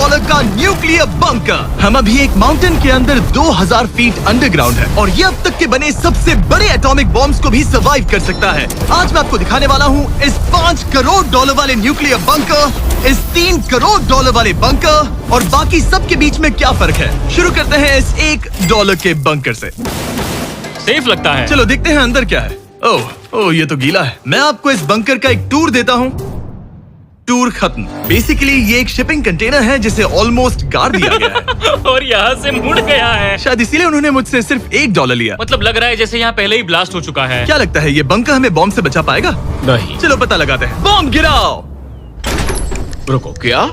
$1 का nuclear bunker. हम अभी एक माउंटेन के अंदर 2000 फीट अंडरग्राउंड है और ये अब तक के बने सबसे बड़े एटॉमिक बॉम्ब्स को भी सर्वाइव कर सकता है। आज मैं आपको दिखाने वाला हूँ इस $5 करोड़ वाले न्यूक्लियर बंकर, इस $3 करोड़ वाले बंकर और बाकी सब के बीच में क्या फर्क है। शुरू करते हैं इस $1 के बंकर से। सेफ लगता है। चलो देखते हैं अंदर क्या है। ओह ये तो गीला है। मैं आपको इस बंकर का एक टूर देता हूँ। टूर खत्म। बेसिकली ये एक शिपिंग कंटेनर है जिसे ऑलमोस्ट गाड़ दिया गया है और यहाँ से मुड़ गया है। शायद इसीलिए उन्होंने मुझसे सिर्फ $1 लिया। मतलब लग रहा है जैसे यहाँ पहले ही ब्लास्ट हो चुका है। क्या लगता है ये बंकर हमें बॉम्ब से बचा पाएगा? नहीं। चलो पता लगाते हैं। बॉम्ब गिराओ। रुको, क्या?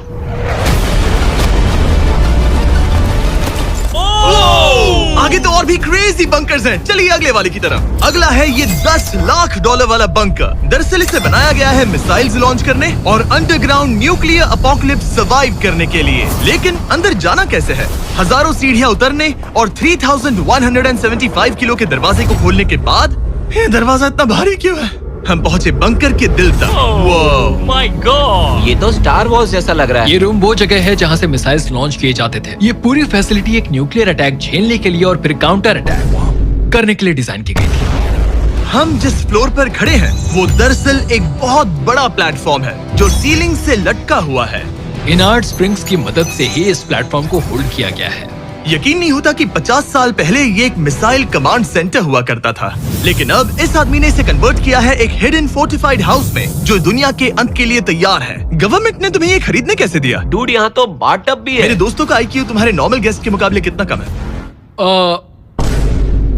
आगे तो और भी क्रेजी बंकर्स हैं। चलिए अगले वाले की तरफ। अगला है ये $10 लाख वाला बंकर। दरअसल इसे बनाया गया है मिसाइल्स लॉन्च करने और अंडरग्राउंड न्यूक्लियर अपोकलिप्स सर्वाइव करने के लिए। लेकिन अंदर जाना कैसे है? हजारों सीढ़ियां उतरने और 3175 किलो के दरवाजे को खोलने के बाद ये दरवाजा इतना भारी क्यों है? हम पहुंचे बंकर के दिल तक। ओह माय गॉड, ये तो स्टार वॉर्स जैसा लग रहा है। ये रूम वो जगह है जहाँ से मिसाइल्स लॉन्च किए जाते थे। ये पूरी फैसिलिटी एक न्यूक्लियर अटैक झेलने के लिए और फिर काउंटर अटैक करने के लिए डिजाइन की गई थी। हम जिस फ्लोर पर खड़े हैं वो दरअसल एक बहुत बड़ा प्लेटफॉर्म है जो सीलिंग से लटका हुआ है। इनार्ड स्प्रिंग्स की मदद से ही इस प्लेटफॉर्म को होल्ड किया गया है। यकीन नहीं होता कि 50 साल पहले ये एक मिसाइल कमांड सेंटर हुआ करता था, लेकिन अब इस आदमी ने इसे कन्वर्ट किया है एक हिडन फोर्टिफाइड हाउस में जो दुनिया के अंत के लिए तैयार है। गवर्नमेंट ने तुम्हें ये खरीदने कैसे दिया? डूड, यहाँ तो बाथ टब भी है। मेरे दोस्तों का IQ तुम्हारे नॉर्मल गेस्ट के मुकाबले कितना कम है?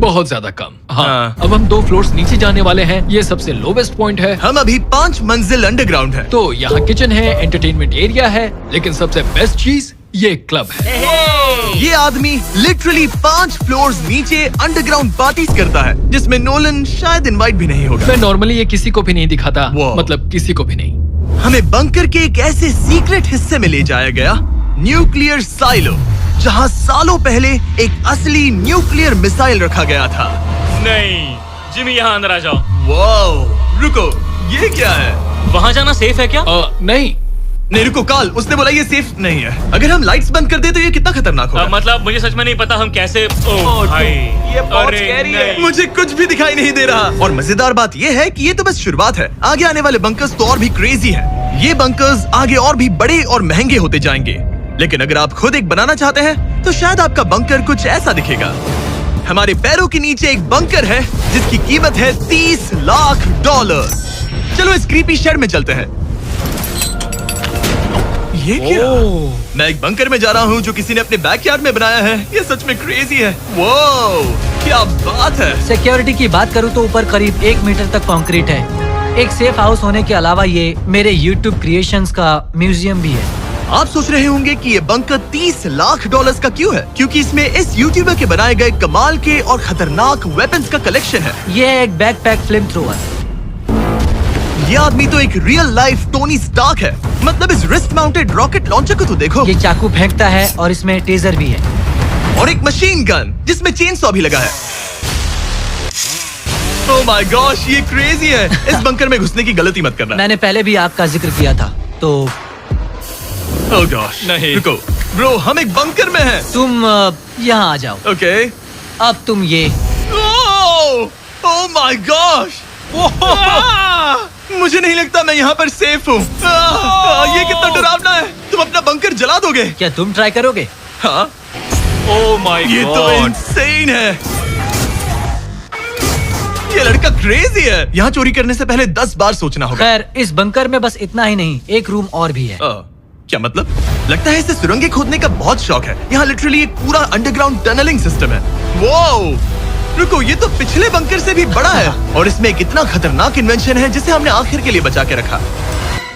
बहुत ज्यादा कम। हाँ। अब हम 2 फ्लोर्स नीचे जाने वाले हैं। ये सबसे लोवेस्ट पॉइंट है। हम अभी 5 मंजिल अंडरग्राउंड है। तो यहाँ किचन है, एंटरटेनमेंट एरिया है, लेकिन सबसे बेस्ट चीज ये क्लब है। ये आदमी लिटरली 5 फ्लोर्स नीचे अंडरग्राउंड पार्टीज करता है जिसमें नोलन शायद इनवाइट भी नहीं होगा। मैं नॉर्मली ये किसी को भी नहीं दिखाता, Wow. मतलब किसी को भी नहीं। हमें बंकर के एक ऐसे सीक्रेट हिस्से में ले जाया गया, न्यूक्लियर साइलो, जहां सालों पहले एक असली न्यूक्लियर मिसाइल रखा गया था। नहीं जिमी, यहाँ अंदर आ जाओ। वाओ, रुको, ये क्या है? वहाँ जाना सेफ है क्या? नहीं रुको काल, उसने बोला ये सेफ नहीं है। अगर हम लाइट्स बंद कर दे तो ये कितना खतरनाक होगा? मतलब मुझे सच में नहीं पता हम कैसे। ओह भाई, ये बहुत अरे scary है। नहीं। मुझे कुछ भी दिखाई नहीं दे रहा। और मजेदार बात ये है कि ये तो बस शुरुआत है। आगे आने वाले बंकर्स तो और भी क्रेजी हैं। ये बंकर्स आगे और भी बड़े और महंगे होते जाएंगे। लेकिन अगर आप खुद एक बनाना चाहते हैं तो शायद आपका बंकर कुछ ऐसा दिखेगा। हमारे पैरों के नीचे एक बंकर है जिसकी कीमत है $30 लाख। चलो इस क्रीपी शेड में चलते हैं। ये क्या? मैं एक बंकर में जा रहा हूँ जो किसी ने अपने बैकयार्ड में बनाया है। ये सच में क्रेजी है। वो क्या बात है। सिक्योरिटी की बात करूँ तो ऊपर करीब 1 मीटर तक कंक्रीट है। एक सेफ हाउस होने के अलावा ये मेरे YouTube क्रिएशंस का म्यूजियम भी है। आप सोच रहे होंगे कि ये बंकर $30 लाख का क्यों है? क्योंकि इसमें इस यूट्यूबर के बनाए गए कमाल के और खतरनाक वेपन्स का कलेक्शन है। ये है एक बैकपैक फ्लेम थ्रोवर। ये आदमी तो एक रियल लाइफ टोनी स्टार्क है। मतलब इस रिस्ट माउंटेड रॉकेट लॉन्चर को तो देखो। ये चाकू फेंकता है और इसमें टेजर भी है। और एक मशीन गन जिसमें चेन सॉ भी लगा है। ओह माय गॉश, ये क्रेजी है। इस बंकर में घुसने की गलती मत करना। मैंने पहले भी आपका जिक्र किया था तो। ओह गॉश, नहीं। रुको ब्रो, हम एक बंकर में हैं। तुम यहाँ आ जाओ। ओके। अब तुम ये। ओह माय गॉश, मुझे नहीं लगता मैं यहाँ पर सेफ हूँ। ये कितना डरावना है। तुम अपना बंकर जला दोगे? क्या तुम ट्राई करोगे? हाँ, ओह माय ये तो गॉड, इंसेन है। ये लड़का क्रेजी है। यहाँ चोरी करने से पहले 10 बार सोचना होगा। खैर, इस बंकर में बस इतना ही नहीं, एक रूम और भी है। क्या मतलब? लगता है इसे सुरंगें खोदने का बहुत शौक है। यहाँ लिटरली एक पूरा अंडरग्राउंड टनलिंग सिस्टम है। वो रुको, ये तो पिछले बंकर से भी बड़ा है और इसमें एक इतना खतरनाक इन्वेंशन है जिसे हमने आखिर के लिए बचा के रखा।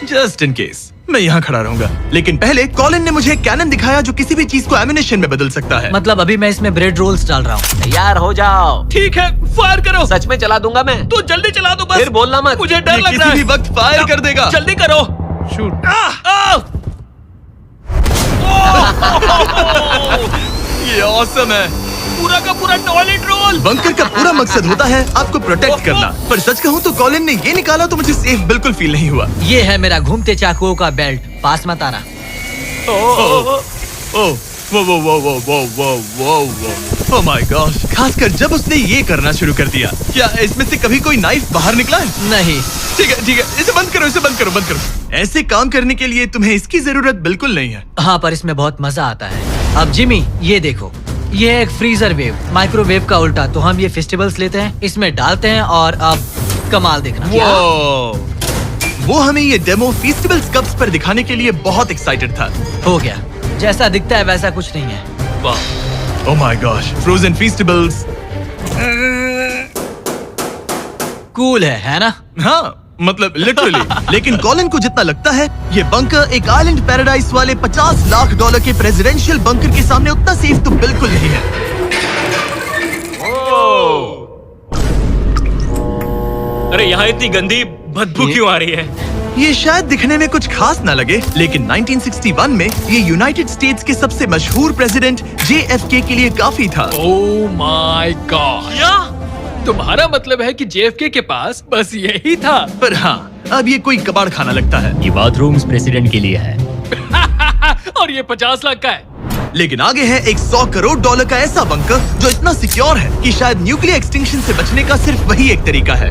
जस्ट इन केस मैं यहाँ खड़ा रहूंगा। लेकिन पहले कॉलिन ने मुझे एक कैनन दिखाया जो किसी भी चीज को एम्यूनेशन में बदल सकता है। मतलब अभी मैं इसमें ब्रेड रोल्स डाल रहा हूँ। तैयार हो जाओ। ठीक है, फायर करो। सच में चला दूंगा मैं। तो जल्दी चला दो बस। फिर बोलना मत। मुझे डर ये लग रहा किसी है। भी वक्त फायर कर देगा। जल्दी करो। शूट। ये ऑसम है। पूरा का पूरा टॉयलेट रोल। बंकर का पूरा मकसद होता है आपको प्रोटेक्ट करना। पर सच कहूँ तो कॉलिन ने ये निकाला तो मुझे सेफ बिल्कुल फील नहीं हुआ। ये है मेरा घूमते चाकुओं का बेल्ट। पास मत आना। ओह माय गॉड, खासकर जब उसने ये करना शुरू कर दिया। क्या इसमें से कभी कोई नाइफ बाहर निकला है? नहीं। ठीक है, इसे बंद करो, बंद करो। ऐसे काम करने के लिए तुम्हें इसकी जरूरत बिल्कुल नहीं है। हाँ, पर इसमें बहुत मजा आता है। अब जिमी, ये देखो, ये है एक फ्रीजर वेव, माइक्रोवेव का उल्टा। तो हम ये फेस्टिवल्स लेते हैं, इसमें डालते हैं और अब कमाल देखना। वो हमें ये डेमो फेस्टिवल्स कप्स पर दिखाने के लिए बहुत एक्साइटेड था। हो गया, जैसा दिखता है वैसा कुछ नहीं है। Oh my gosh, frozen festivals. Cool है ना? हाँ, मतलब लिटरली। लेकिन कॉलिन को जितना लगता है, ये बंकर एक आइलैंड पैराडाइज वाले $50 लाख के प्रेसिडेंशियल बंकर के सामने उतना सेफ तो बिल्कुल नहीं है। अरे यहाँ इतनी गंदी बदबू क्यों आ रही है? ये शायद दिखने में कुछ खास ना लगे, लेकिन 1961 में ये यूनाइटेड स्टेट्स के सबसे मशहूर प्रेसिडेंट JFK के लिए काफी था। ओह माय गॉड, तुम्हारा मतलब है कि JFK के पास बस यही था? पर हाँ, अब ये कोई कबाड़ खाना लगता है। ये बाथरूम्स प्रेसिडेंट के लिए है। और ये 50 लाख का है। लेकिन आगे है एक $100 करोड़ का ऐसा बंकर जो इतना सिक्योर है कि शायद न्यूक्लियर एक्सटिंक्शन से बचने का सिर्फ वही एक तरीका है।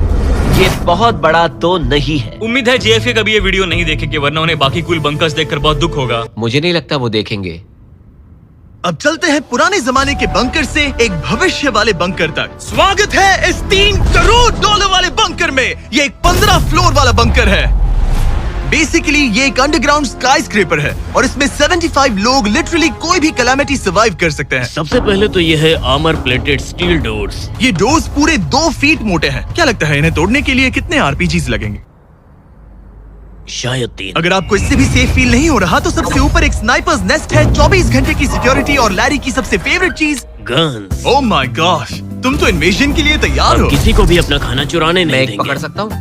ये बहुत बड़ा तो नहीं है। उम्मीद है JFK कभी ये वीडियो नहीं देखेंगे, वरना उन्हें बाकी कूल बंकर्स देखकर बहुत दुख होगा। मुझे नहीं लगता वो देखेंगे। अब चलते हैं पुराने जमाने के बंकर से एक भविष्य वाले बंकर तक। स्वागत है इस $3 करोड़ वाले बंकर में। ये एक 15 फ्लोर वाला बंकर है। बेसिकली ये एक अंडरग्राउंड स्काईस्क्रेपर है और इसमें 75 लोग लिटरली कोई भी कैलामिटी सर्वाइव कर सकते हैं। सबसे पहले तो ये है आर्मर प्लेटेड स्टील डोर्स। ये डोर्स पूरे 2 फीट मोटे हैं। क्या लगता है इन्हें तोड़ने के लिए कितने RPGs लगेंगे? शायद 3। अगर आपको इससे भी सेफ फील नहीं हो रहा तो सबसे ऊपर एक स्नाइपर्स नेस्ट है, 24 घंटे की सिक्योरिटी और लैरी की सबसे फेवरेट चीज गन्स। ओह माय गॉश, तुम तो इन्वेजन के लिए तैयार हो। किसी को भी अपना खाना चुराने मैं नहीं एक देंगे। पकड़ सकता हूँ?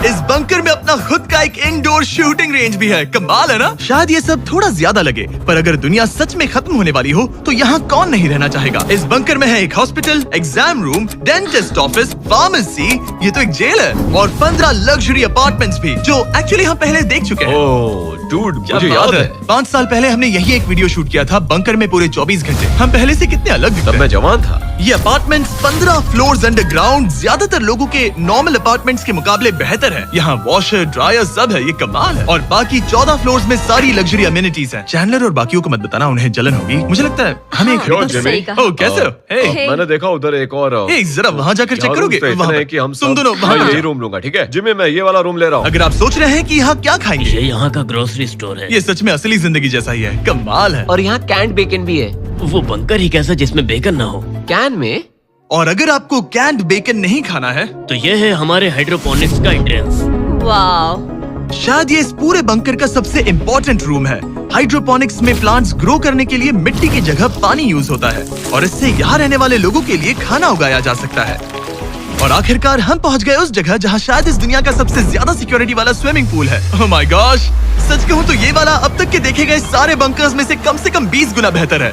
इस बंकर में अपना खुद का एक इंडोर शूटिंग रेंज भी है। कमाल है ना? शायद ये सब थोड़ा ज्यादा लगे, पर अगर दुनिया सच में खत्म होने वाली हो तो यहाँ कौन नहीं रहना चाहेगा। इस बंकर में है एक hospital, exam room, dentist office, pharmacy, ये तो एक जेल है, और 15 लग्जरी अपार्टमेंट्स भी, जो एक्चुअली हम पहले देख चुके हैं। डूड, मुझे मुझे याद है 5 साल पहले हमने यही एक वीडियो शूट किया था, बंकर में पूरे 24 घंटे। हम पहले से कितने अलग दिखते तब हैं। मैं जवान था। ये अपार्टमेंट्स 15 फ्लोर्स अंडरग्राउंड ज्यादातर लोगों के नॉर्मल अपार्टमेंट्स के मुकाबले बेहतर है। यहाँ वॉशर, ड्रायर सब है, ये कमाल है। और बाकी 14 फ्लोर्स में सारी लग्जरी अमेनिटीज हैं। चैंडलर और बाकियों को मत बताना, उन्हें जलन होगी। मुझे लगता है हमें एक क्यों, जिमी? सही कहा। ओह, कैसे हो? हे, मैंने देखा उधर एक और हे, जरा वहाँ जाकर चेक करोगे? वहाँ है पर। कि हम तुम दोनों सब वहाँ मैं जाओ। यही रूम लूंगा, ठीक है? जिमी, मैं ये वाला रूम ले रहा हूँ। अगर आप सोच रहे हैं कि यहाँ क्या खाएंगे, ये यहाँ का ग्रोसरी स्टोर है। ये सच में असली जिंदगी जैसा ही है। कमाल है। और यहाँ कैंड बेकन भी है। वो बंकर ही कैसा जिसमें बेकन ना हो। कैन में? और अगर आपको कैंड बेकन नहीं खाना है, तो ये है हमारे हाइड्रोपोनिक्स का एंट्रेंस। वाव, शायद ये इस पूरे बंकर का सबसे इम्पोर्टेंट रूम है। हाइड्रोपोनिक्स में प्लांट्स ग्रो करने के लिए मिट्टी की जगह पानी यूज होता है और इससे यहाँ रहने वाले लोगों के लिए खाना उगाया जा सकता है। और आखिरकार हम पहुँच गए उस जगह जहाँ शायद इस दुनिया का सबसे ज्यादा सिक्योरिटी वाला स्विमिंग पूल है। ओह माय गॉश, सच कहूँ तो ये वाला अब तक के देखे गए सारे बंकर्स में से कम 20 गुना बेहतर है।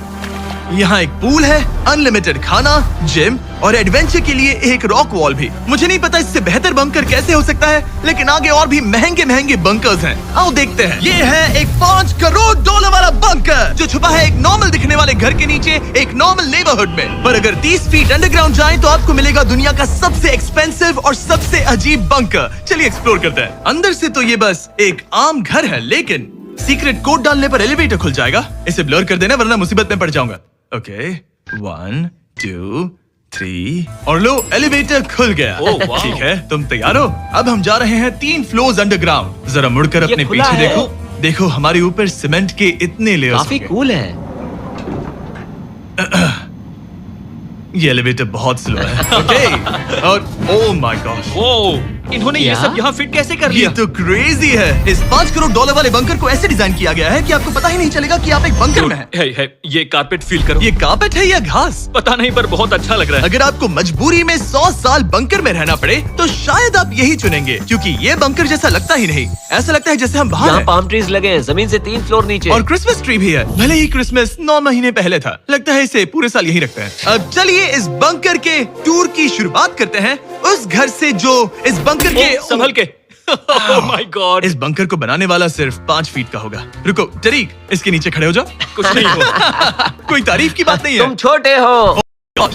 यहाँ एक पूल है, अनलिमिटेड खाना, जिम और एडवेंचर के लिए एक रॉक वॉल भी। मुझे नहीं पता इससे बेहतर बंकर कैसे हो सकता है, लेकिन आगे और भी महंगे बंकर्स हैं। आओ देखते हैं। ये है एक $5 करोड़ वाला बंकर जो छुपा है एक नॉर्मल दिखने वाले घर के नीचे एक नॉर्मल नेबरहुड में। पर अगर 30 फीट अंडरग्राउंड जाएं तो आपको मिलेगा दुनिया का सबसे एक्सपेंसिव और सबसे अजीब बंकर। चलिए एक्सप्लोर करते हैं। अंदर से तो ये बस एक आम घर है, लेकिन सीक्रेट कोड डालने पर एलिवेटर खुल जाएगा। इसे ब्लर कर देना वरना मुसीबत में पड़ जाऊंगा। ओके, 1 2 3 और लो, एलिवेटर खुल गया। वाह। ठीक है, तुम तैयार हो? अब हम जा रहे हैं 3 फ्लोर्स अंडरग्राउंड। जरा मुड़कर अपने खुला पीछे है। देखो हमारे ऊपर सीमेंट के इतने लेयर्स। काफी कूल है। ये एलिवेटर बहुत स्लो है। ओके, और ओह माय गॉड, ओ, इन्होंने ये क्या? सब यहाँ फिट कैसे कर ये लिया? तो क्रेजी है। इस $5 करोड़ वाले बंकर को ऐसे डिजाइन किया गया है कि आपको पता ही नहीं चलेगा कि आप एक बंकर में हैं। है, ये कारपेट फील करो। ये कार्पेट है या घास? पता नहीं, पर बहुत अच्छा लग रहा है। अगर आपको मजबूरी में 100 साल बंकर में रहना पड़े तो शायद आप यही चुनेंगे, क्योंकि ये बंकर जैसा लगता ही नहीं। ऐसा लगता है जैसे हम बाहर यहाँ हैं। पाम ट्रीज लगे हैं, जमीन से 3 फ्लोर नीचे। और क्रिसमस ट्री भी है। भले ही क्रिसमस 9 महीने पहले था, लगता है इसे पूरे साल यही रखते हैं। अब चलिए इस बंकर के टूर की शुरुआत करते हैं उस घर से जो इस बंकर के संभल के। Oh my God. इस बंकर को बनाने वाला सिर्फ 5 फीट का होगा। रुको तरीक, इसके नीचे खड़े हो जाओ। कुछ नहीं हो। कोई तारीफ की बात नहीं है। तुम छोटे हो।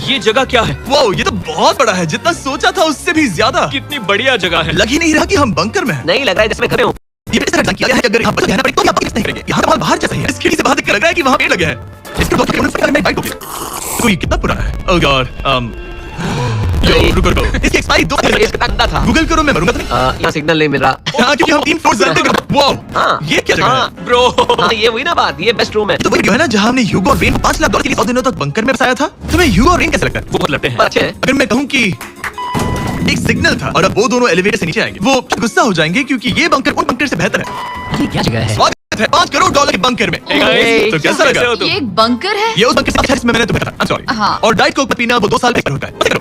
ये जगह क्या है? वाओ, ये तो बहुत बड़ा है, जितना सोचा था उससे भी ज्यादा। कितनी बढ़िया जगह है। लग ही नहीं रहा कि हम बंकर में हैं। नहीं लग रहा है जिसमें खड़े हो। ये इस तरह किया गया है कि अगर यहाँ पर रहना पड़े तो यहाँ पर नहीं करेंगे। यहाँ का माहौल बाहर जैसा ही है। इस खिड़की से बाहर देख कर लग रहा है कि वहाँ पेड़ लगे हैं। इसके दो में बाइक होगी। तो ये कितना पुराना है? ओह गॉड। रुको इसकी एक्सपायरी 2 साल इसका अंदा था। गूगल करो, मैं मरूंगा तो नहीं। यहाँ सिग्नल नहीं मिल रहा। हाँ, क्योंकि हम 3 फ्लोर जानते हैं। वाओ, हाँ, ये क्या जगह हाँ, है? ब्रो। हाँ, ये हुई ना बात। ये बेस्ट रूम है। तो वही है ना जहाँ हमने ह्यूगो और रेन $5 लाख के लिए 100 दिनों तक बंकर में बसाया था। तुम्हें ह्यूगो और रेन कैसे लगता है? वो बहुत लगते हैं। पर अच्छे हैं। अगर मैं कहूँ कि एक सिग्नल था और अब वो दोनों एलिवेटर से नीचे आएंगे, वो गुस्सा हो जाएंगे क्योंकि ये बंकर उन बंकर से बेहतर है। ये क्या जगह है? स्वागत है $5 करोड़ के बंकर में। Hey, तो कैसा लगा? हो तुम? ये एक बंकर है। ये उस बंकर से जिसमें मैंने तुम्हें कहा, सॉरी। हाँ। और डाइट कोक पीना वो 2 साल पहले होता है। मत करो।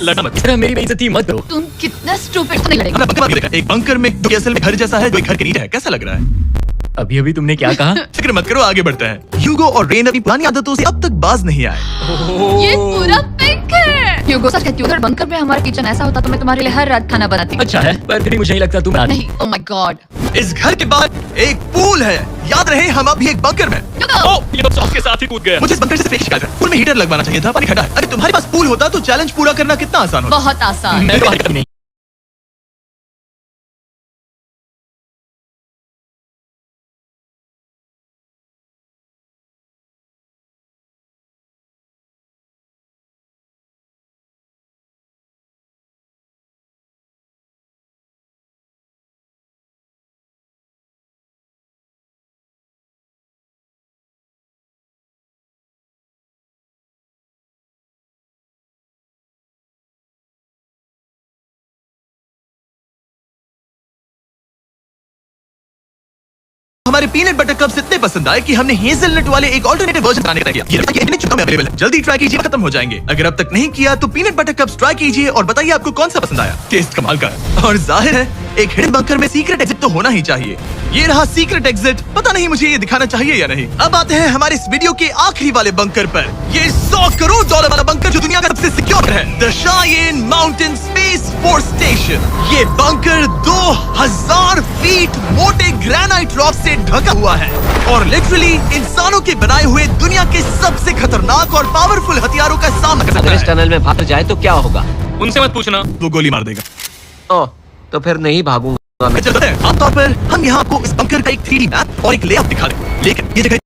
लड़ना मत। तेरा मेरी बेइज्जती मत करो। तुम कितना स्टूपिड नहीं लड़ेगा। हमने बंकर में देखा, एक बंकर में जो कि असल में घर जैसा है, जो एक घर के नीचे है। कैसा लग रहा है? अभी अभी तुमने क्या कहा? फिक्र मत करो, आगे बढ़ते हैं। ह्यूगो और रेन अभी पुरानी आदतों से अब तक बाज नहीं आए। ये पूरा पिंक है। ह्यूगो सच कहती हूँ, अगर बंकर में हमारा किचन ऐसा होता तो मैं तुम्हारे लिए हर रात खाना बनाती। अच्छा है, पर फिर भी मुझे नहीं लगता तुम नहीं, ओह माय गॉड। इस घर के बाद एक पूल है। याद रहे, हम अभी एक बंकर में। ओ, ये तो सॉस के साथ ही कूद गया। मुझे इस बंकर से सिर्फ एक शिकायत है, पूल में हीटर लगवाना चाहिए था, पानी ठंडा है। अगर तुम्हारे पास पूल होता तो चैलेंज पूरा करना कितना आसान होता। बहुत आसान। मैं बात करनी। हमारे पीनट बटर कप्स इतने पसंद आए कि हमने हेजलनट वाले एक ऑल्टरनेटिव वर्जन बनाने का किया। ये रखा कि इतने चुका में अवेलेबल है। जल्दी ट्राई कीजिए, खत्म हो जाएंगे। अगर अब तक नहीं किया तो पीनट बटर कप्स ट्राई कीजिए और बताइए आपको कौन सा पसंद आया। टेस्ट कमाल का है और जाहिर है एक हिडन बंकर में सीक्रेट एग्जिट तो होना ही चाहिए। ये रहा सीक्रेट एग्जिट। पता नहीं मुझे ये दिखाना चाहिए या नहीं। अब आते हैं हमारे इस वीडियो के आखिरी वाले बंकर पर। ये $100 करोड़ वाला बंकर जो दुनिया का सबसे सिक्योर है, the Cheyenne mountain space force station. ये बंकर 2000 फीट मोटे ग्रेनाइट रॉक से ढका हुआ है और लिटरली इंसानों के बनाए हुए दुनिया के सबसे खतरनाक और पावरफुल हथियारों का सामना कर अगर सकता इस है। टनल में भाग जाए तो क्या होगा? उनसे मत पूछना। वो गोली मार देगा। ओह, तो फिर नहीं भागूंगा मैं। चलते हैं। आमतौर पर हम यहाँ आपको इस बंकर का एक 3D मैप और एक लेआउट दिखा दें, लेकिन ये जगह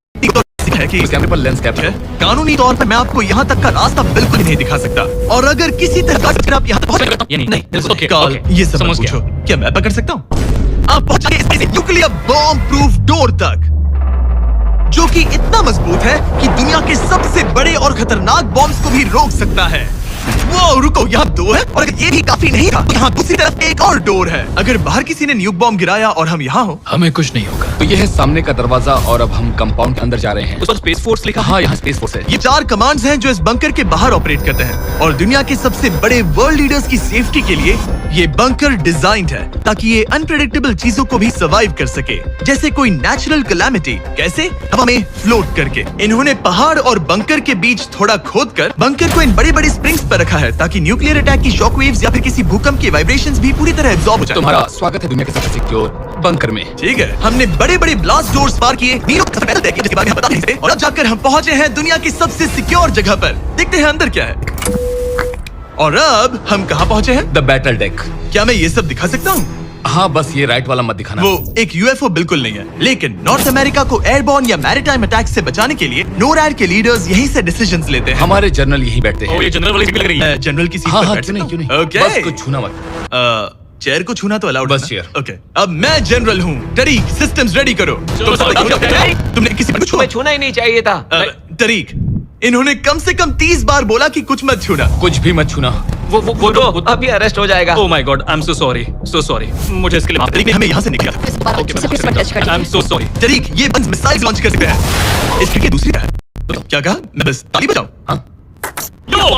है कि कैमरे पर लेंस कैप्चर है। कानूनी तौर पर मैं आपको यहाँ तक का रास्ता बिल्कुल ही नहीं दिखा सकता और अगर किसी तरह से आप यहाँ तक पहुँच ये नहीं, okay, कॉल okay, ये सब समझ मत पूछो। क्या मैं पकड़ सकता हूँ? आप पहुँचाइए इस न्यूक्लियर बॉम्ब प्रूफ डोर तक, जो कि इतना मजबूत है कि दुनिया के सबसे बड़े और खतरनाक बॉम्ब्स को भी रोक सकता है। वो रुको, यहाँ 2 है और अगर ये भी काफी नहीं था तो यहाँ दूसरी तरफ एक और डोर है। अगर बाहर किसी ने न्यूक बॉम्ब गिराया और हम यहाँ हो, हमें कुछ नहीं होगा। तो ये है सामने का दरवाजा और अब हम कंपाउंड के अंदर जा रहे हैं। उस पर स्पेस फोर्स लिखा। हाँ, यहाँ स्पेस फोर्स है। ये 4 कमांड्स हैं जो इस बंकर के बाहर ऑपरेट करते हैं और दुनिया के सबसे बड़े वर्ल्ड लीडर्स की सेफ्टी के लिए ये बंकर डिजाइंड है ताकि ये अनप्रेडिक्टेबल चीजों को भी सर्वाइव कर सके, जैसे कोई नेचुरल कैलामिटी। कैसे? हवा में फ्लोट करके। इन्होंने पहाड़ और बंकर के बीच थोड़ा खोदकर बंकर को इन बड़े-बड़े स्प्रिंग्स पर रखा है ताकि न्यूक्लियर अटैक की शॉक वेव्स या फिर किसी भूकंप के वाइब्रेशंस भी पूरी तरह एब्जॉर्ब हो जाए। तुम्हारा स्वागत है दुनिया के सबसे सिक्योर बंकर में। ठीक है, हमने बड़े-बड़े ब्लास्ट डोर्स पार किए, नीलो का पैदल तय किया जिसके बारे में हम बता नहीं सकते और अब जाकर हम पहुंचे हैं दुनिया की सबसे सिक्योर जगह पर। देखते हैं अंदर क्या है। और अब हम कहाँ पहुंचे हैं? The battle deck. क्या मैं ये सब दिखा सकता हूँ? हाँ, बस ये राइट वाला मत दिखाना। वो एक यूएफओ बिल्कुल नहीं है, लेकिन नॉर्थ अमेरिका को एयरबॉर्न या मैरीटाइम अटैक से बचाने के लिए नोरैड के लीडर्स यहीं से डिसीजंस लेते हैं। हमारे जनरल यहीं बैठते ओ, हैं। ये जनरल वाली सीट लग रही है। मैं जनरल की सीट हाँ पर हाँ, बैठ क्यों नहीं, सकता क्यों हूँ? नहीं। ओके। बस कुछ छूना मत। चेयर को छूना तो अलाउड बस है चेयर। ओके। अब मैं जनरल हूँ। तरीक, सिस्टम्स रेडी करो। चलो, तुमने किसी को तुम्हें छूना ही नहीं चाहिए था। तरीक, इन्होंने कम से कम 30 बार बोला कि कुछ मत छूना। कुछ भी मत छूना। वो अभी अरेस्ट हो जाएगा। Oh my God, I am so sorry, so sorry. मुझे इसके लिए माफ तरीक ने हमें यहाँ से निकला। इस बार अच्छे से टच कर आई एम सो सॉरी। तरीक, ये बंद मिसाइल लॉन्च कर सकते हैं। इसकी क्या दूसरी है? क्या कहा? मैं बस ताली बजाऊं?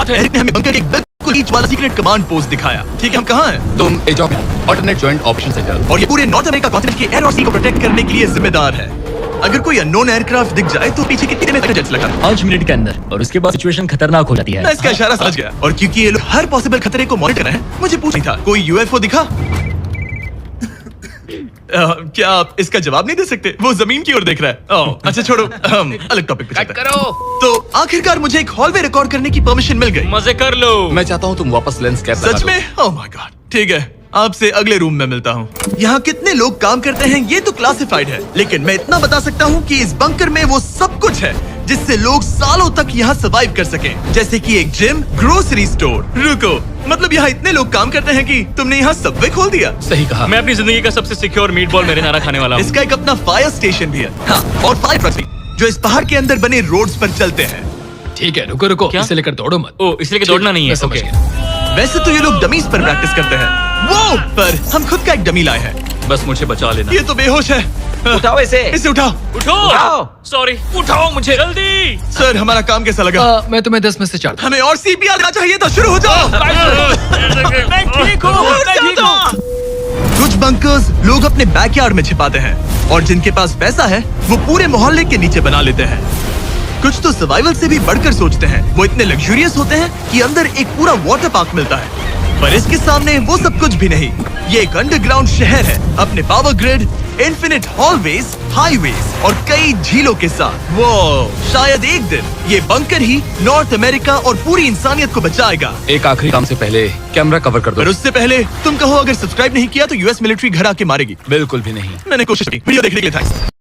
एरिक ने हमें बंकर के एक बिल्कुल ईच वाला सीक्रेट कमांड पोस्ट दिखाया। ठीक है, हम कहाँ हैं? तुम एजॉक ऑल्टरनेट जॉइंट ऑप्शन सेंटर। और ये पूरे नॉर्थ अमेरिका कॉन्टिनेंट के एयर और सी को प्रोटेक्ट करने के लिए जिम्मेदार है। अगर कोई अननोन एयरक्राफ्ट दिख जाए तो पीछे कितनी देर में जेट्स लगा? 5 मिनट के अंदर, और उसके बाद सिचुएशन खतरनाक हो जाती है। मैं इसका इशारा समझ गया और क्योंकि ये लोग हर पॉसिबल खतरे को मॉनिटर हैं, मुझे पूछनी था कोई यूएफओ दिखा? क्या आप इसका जवाब नहीं दे सकते? वो जमीन की ओर देख रहा है। ओह, अच्छा छोड़ो, हम अलग टॉपिक पे चलते हैं। तो आखिरकार मुझे एक हॉलवे रिकॉर्ड करने की परमिशन मिल गई। मजे कर लो। मैं चाहता हूँ तुम वापस लेंस कैप लगा सच दो। में? ओह माय गॉड, ठीक है, आपसे अगले रूम में मिलता हूँ। यहाँ कितने लोग काम करते हैं ये तो क्लासिफाइड है, लेकिन मैं इतना बता सकता हूँ कि इस बंकर में वो सब कुछ है जिससे लोग सालों तक यहाँ सर्वाइव कर सकें, जैसे कि एक जिम, ग्रोसरी स्टोर। रुको, मतलब यहाँ इतने लोग काम करते हैं कि तुमने यहाँ सबवे खोल दिया? सही कहा। मैं अपनी जिंदगी का सबसे सिक्योर मीट बॉल मैरिनारा खाने वाला हूँ। इसका एक अपना फायर स्टेशन भी है। हाँ, और फायर ट्रक्स भी, जो इस पहाड़ के अंदर बने रोड्स पर चलते हैं। ठीक है, रुको रुको, क्या? इसे लेकर दौड़ो मत। ओ, इसलिए कि दौड़ना नहीं है। मैं समझ ओके। गया। वैसे तो ये लोग डमीज पर प्रैक्टिस करते हैं, वो पर हम खुद का एक डमी लाए हैं। बस मुझे बचा लेना। ये तो बेहोश है। उठाओ इसे। इसे उठाओ। उठाओ। सॉरी, उठाओ मुझे जल्दी। सर, हमारा काम कैसा लगा? मैं तुम्हें 10 में से 4। हमें और CPR देना चाहिए था। शुरू हो जाओ। मैं ठीक हूँ। कुछ बंकर्स लोग अपने बैकयार्ड में छिपाते हैं और जिनके पास पैसा है वो पूरे मोहल्ले के नीचे बना लेते हैं। कुछ तो सर्वाइवल से भी बढ़कर सोचते हैं। वो इतने लग्जूरियस होते हैं कि अंदर एक पूरा वाटर पार्क मिलता है, पर इसके सामने वो सब कुछ भी नहीं। ये एक अंडरग्राउंड शहर है, अपने power grid, infinite hallways, highways और कई झीलों के साथ। वो शायद एक दिन ये बंकर ही नॉर्थ अमेरिका और पूरी इंसानियत को बचाएगा। एक आखिरी काम से पहले कैमरा कवर कर पर दो। उससे पहले तुम कहो, अगर सब्सक्राइब नहीं किया तो US मिलिट्री घर आके मारेगी। बिल्कुल भी नहीं। मैंने कोशिश की। वीडियो देखने के लिए थैंक्स।